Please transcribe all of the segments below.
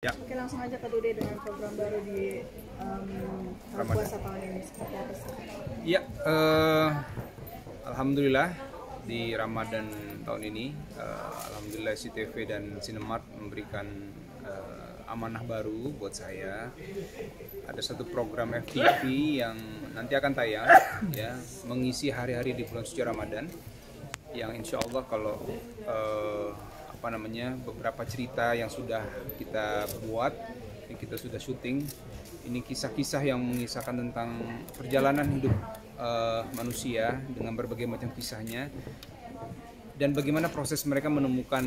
Ya. Oke, langsung aja ke Dude dengan program baru di puasa tahun ini seperti apa sih? Iya, alhamdulillah di Ramadan tahun ini, alhamdulillah CTV dan Cinemark memberikan amanah baru buat saya. Ada satu program FTV yang nanti akan tayang, ya, mengisi hari-hari di bulan suci Ramadan, yang insya Allah kalau beberapa cerita yang sudah kita buat, yang kita sudah syuting, ini kisah-kisah yang mengisahkan tentang perjalanan hidup manusia dengan berbagai macam kisahnya dan bagaimana proses mereka menemukan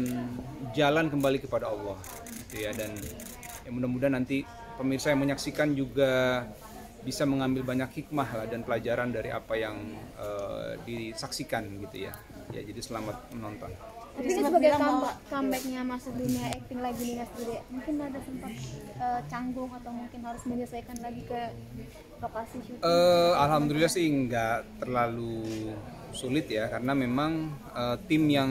jalan kembali kepada Allah, gitu ya. Dan ya, mudah-mudahan nanti pemirsa yang menyaksikan juga bisa mengambil banyak hikmah lah dan pelajaran dari apa yang disaksikan, gitu ya. Ya, jadi selamat menonton. Tapi ini sebagai comebacknya masuk dunia acting lagi nih Mas Dude, mungkin ada sempat canggung atau mungkin harus menyesuaikan lagi ke lokasi syuting? Alhamdulillah sih nggak terlalu sulit ya, karena memang tim yang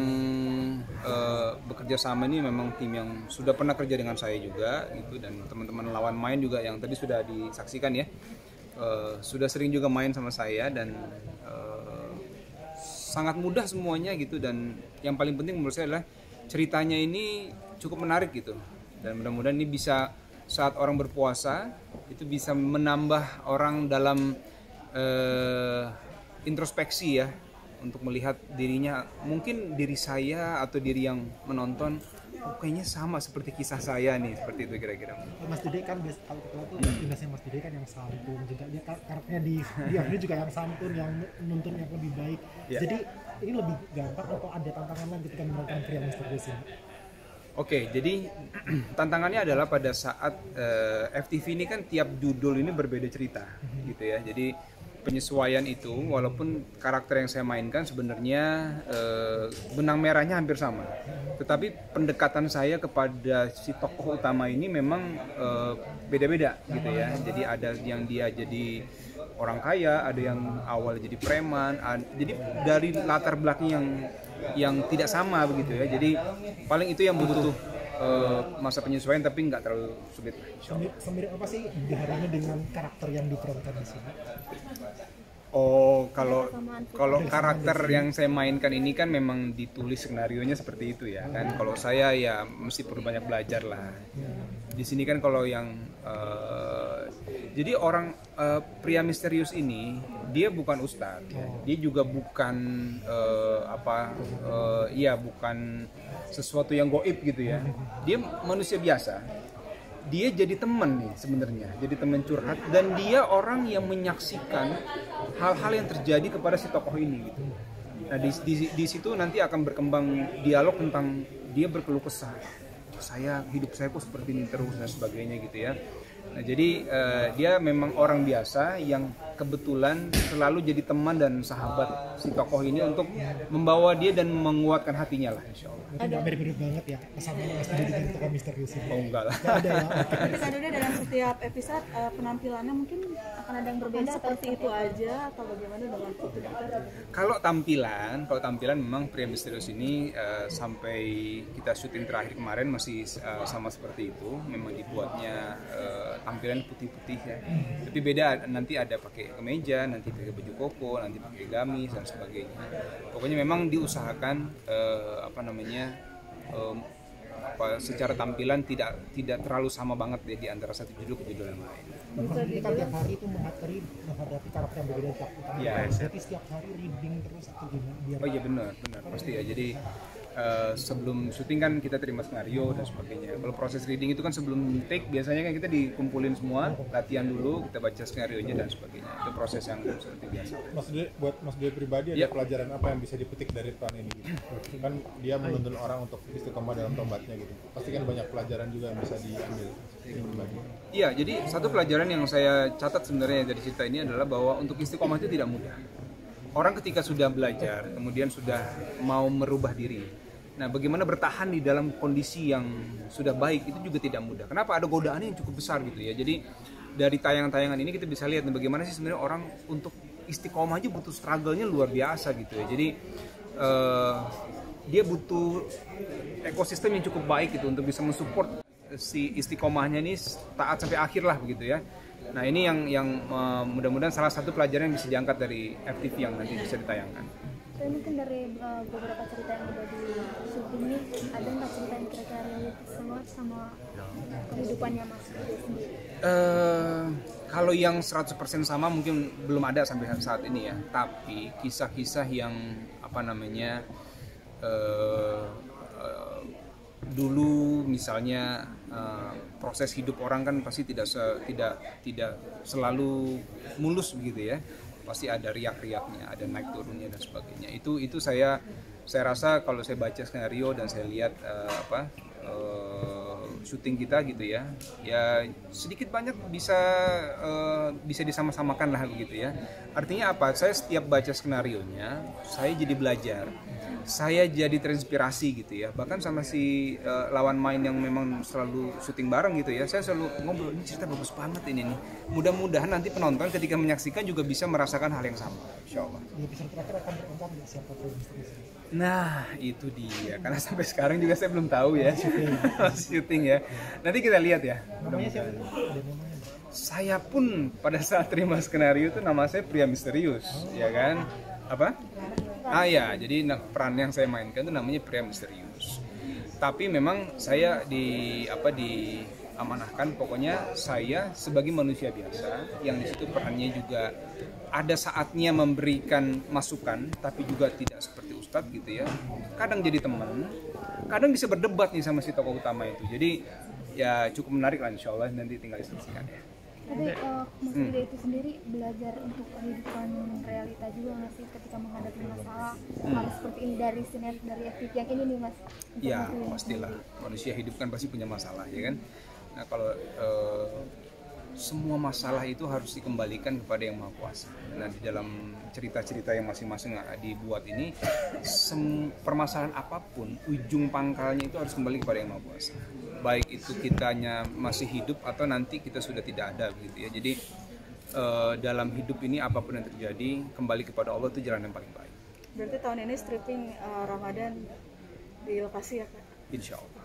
bekerja sama ini memang tim yang sudah pernah kerja dengan saya juga, gitu, dan teman-teman lawan main juga yang tadi sudah disaksikan ya, sudah sering juga main sama saya dan sangat mudah semuanya, gitu. Dan yang paling penting menurut saya adalah ceritanya ini cukup menarik, gitu, dan mudah-mudahan ini bisa saat orang berpuasa itu bisa menambah orang dalam introspeksi ya, untuk melihat dirinya, mungkin diri saya atau diri yang menonton kayaknya sama seperti kisah saya nih, seperti itu kira-kira. Mas Dude kan kalau kita tuh biasanya Mas Dude kan yang santun juga, dia karakternya di ini juga yang santun, yang nuntun yang lebih baik. Yeah. Jadi ini lebih gampang atau ada tantangan lain ketika memerankan pria misterius ini? Oke, jadi tantangannya adalah pada saat FTV ini kan tiap judul ini berbeda cerita, gitu ya. Jadi penyesuaian itu, walaupun karakter yang saya mainkan sebenarnya benang merahnya hampir sama, tetapi pendekatan saya kepada si tokoh utama ini memang beda-beda, gitu ya. Jadi ada yang dia jadi orang kaya, ada yang awal jadi preman, jadi dari latar belakang yang tidak sama, begitu ya. Jadi paling itu yang butuh masa penyesuaian, tapi nggak terlalu sulit. Semirip apa sih diharapnya dengan karakter yang diperankan di sini? Oh, kalau karakter yang saya mainkan ini kan memang ditulis skenarionya seperti itu ya kan. Kalau saya ya mesti perlu banyak belajar lah. Di sini kan kalau yang jadi orang pria misterius ini dia bukan ustadz, ya. Dia juga bukan bukan sesuatu yang goib, gitu ya. Dia manusia biasa. Dia jadi teman nih sebenarnya, jadi teman curhat, dan dia orang yang menyaksikan hal-hal yang terjadi kepada si tokoh ini, gitu. Nah di situ nanti akan berkembang dialog tentang dia berkeluh kesah, hidup saya kok seperti ini terus dan sebagainya, gitu ya. Nah jadi dia memang orang biasa yang kebetulan selalu jadi teman dan sahabat si tokoh ini untuk membawa dia dan menguatkan hatinya lah, insya Allah. Ada mirip-mirip banget ya kesamaan Mas Dude dengan tokoh misterius ini? Oh enggak lah. Ada ya. Tapi Kak Dude dalam setiap episode penampilannya mungkin akan ada yang berbeda seperti itu aja atau bagaimana dengan itu? Kalau tampilan memang pria misterius ini sampai kita syuting terakhir kemarin masih sama seperti itu. Memang dibuatnya tampilan putih-putih ya. Tapi beda, nanti ada pakai kemeja, nanti pakai baju koko, nanti pakai gamis dan sebagainya. Pokoknya memang diusahakan secara tampilan tidak terlalu sama banget ya, di antara satu judul ke judul yang lain. Kita tiap hari itu menghadapi karakter yang berbeda tiap utama. Ya, berarti setiap hari reading terus atau gimana? Oh iya, benar pasti ya. Jadi sebelum syuting kan kita terima skenario dan sebagainya. Kalau proses reading itu kan sebelum take biasanya kan kita dikumpulin semua, latihan dulu, kita baca skenarionya dan sebagainya. Itu proses yang seperti biasa. Buat Mas Dude pribadi ada pelajaran apa yang bisa dipetik dari peran ini gitu? Kan dia menuntun orang untuk istiqomah dalam tobatnya gitu. Pasti kan banyak pelajaran juga yang bisa diambil pribadi. Iya, jadi satu pelajaran yang saya catat sebenarnya dari cerita ini adalah bahwa untuk istiqomah itu tidak mudah. Orang ketika sudah belajar, kemudian sudah mau merubah diri, nah bagaimana bertahan di dalam kondisi yang sudah baik itu juga tidak mudah. Kenapa? Ada godaan yang cukup besar, gitu ya. Jadi dari tayangan-tayangan ini kita bisa lihat bagaimana sih sebenarnya orang untuk istiqomah aja butuh struggle-nya luar biasa, gitu ya. Jadi dia butuh ekosistem yang cukup baik gitu untuk bisa mensupport si istiqomahnya ini taat sampai akhir lah begitu ya. Nah ini yang mudah-mudahan salah satu pelajaran yang bisa diangkat dari FTV yang nanti bisa ditayangkan. Tapi mungkin dari beberapa cerita yang udah di syuting ini, ada nggak cerita yang kira-kira related sama kehidupannya Mas Dude sendiri? Kalau yang 100% sama mungkin belum ada sampai saat ini ya. Tapi kisah-kisah yang apa namanya dulu misalnya proses hidup orang kan pasti tidak selalu mulus begitu ya. Pasti ada riak-riaknya, ada naik turunnya dan sebagainya. Itu saya rasa kalau saya baca skenario dan saya lihat syuting kita gitu ya sedikit banyak bisa disama-samakan lah begitu ya. Artinya apa? Saya setiap baca skenarionya saya jadi belajar, saya jadi terinspirasi gitu ya. Bahkan sama si lawan main yang memang selalu syuting bareng gitu ya, saya selalu ngobrol, ini cerita bagus banget ini nih. Mudah-mudahan nanti penonton ketika menyaksikan juga bisa merasakan hal yang sama, insyaallah. Di episode terakhir akan terungkap siapa Pria Misterius? Nah itu dia, karena sampai sekarang juga saya belum tahu ya. Syuting ya, nanti kita lihat ya. Namanya siapa? Ada namanya? Saya pun pada saat terima skenario itu nama saya Pria Misterius, ya kan? Apa? Ya, jadi peran yang saya mainkan itu namanya Pria Misterius. Tapi memang saya diamanahkan, pokoknya saya sebagai manusia biasa yang di situ perannya juga ada saatnya memberikan masukan, tapi juga tidak seperti ustadz gitu ya. Kadang jadi teman, kadang bisa berdebat nih sama si tokoh utama itu. Jadi ya cukup menarik lah, insya Allah nanti tinggal disaksikan ya. Tapi Mas Dude itu sendiri belajar untuk kehidupan realita juga nggak sih ketika menghadapi masalah harus seperti ini dari sinetron dari FTV yang ini nih Mas? Ya pastilah, manusia hidup kan pasti punya masalah ya kan. Nah kalau semua masalah itu harus dikembalikan kepada Yang Maha Kuasa. Nah di dalam cerita-cerita yang masing-masing dibuat ini, permasalahan apapun ujung pangkalnya itu harus kembali kepada Yang Maha Kuasa. Baik itu kitanya masih hidup atau nanti kita sudah tidak ada begitu ya. Jadi dalam hidup ini apapun yang terjadi kembali kepada Allah itu jalan yang paling baik. Berarti tahun ini stripping Ramadan di lokasi ya Kak? Insya Allah.